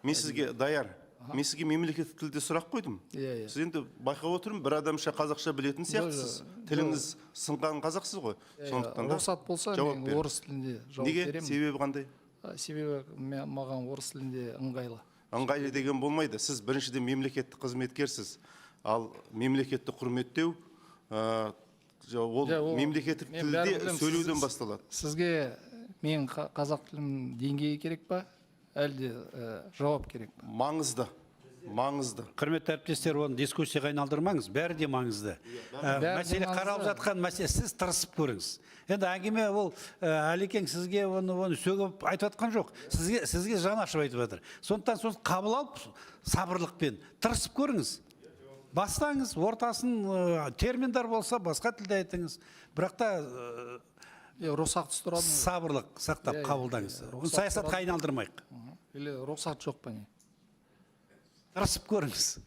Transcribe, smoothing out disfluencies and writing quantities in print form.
Мен сізге даяр. Мен сізге мемлекеттік тілде сұрақ қойдым. Сіз енді байқап отырмын, бір адамша қазақша білетін сияқтысыз. Тіліңіз сынған қазақсыз ғой. Сондықтан да рұқсат болса, жауап мен беріңіз. орыс тілінде жауап Неге? беремін. Себебі қандай? Себебі маған орыс тілінде ыңғайлы. Ыңғайлы деген болмайды. Сіз біріншіден мемлекеттік қызметкерсіз. Ал мемлекетті құрметтеу, ол мемлекеттік тілде сөйлеуден басталады. Сізге мен қазақ тілінің деңгейі керек па? Әлде жауап керек па? Маңызды. Маңызды. Құрметті әріптестер, оны дискуссияға айналдырмаңыз, бәрі де маңызды. Мәселе қаралып жатқан мәселе, сіз тырысып көріңіз. Енді әңгіме ол Әлекең сізге оны сөгіп айтып жатқан жоқ. Сізге жан ашып айтып жатыр. Сондықтан соны қабыл алып, сабырлықпен тырысып көріңіз. Бастаңыз, ортасын терминдар болса, басқа тілде айтыңыз. Бірақ та рұқсатсыз тұрады. сабырлық сақтап қабылдаңыз. Саясатқа айналдырмайық. Или рұқсат жоқ па не? Тырысып көріңіз.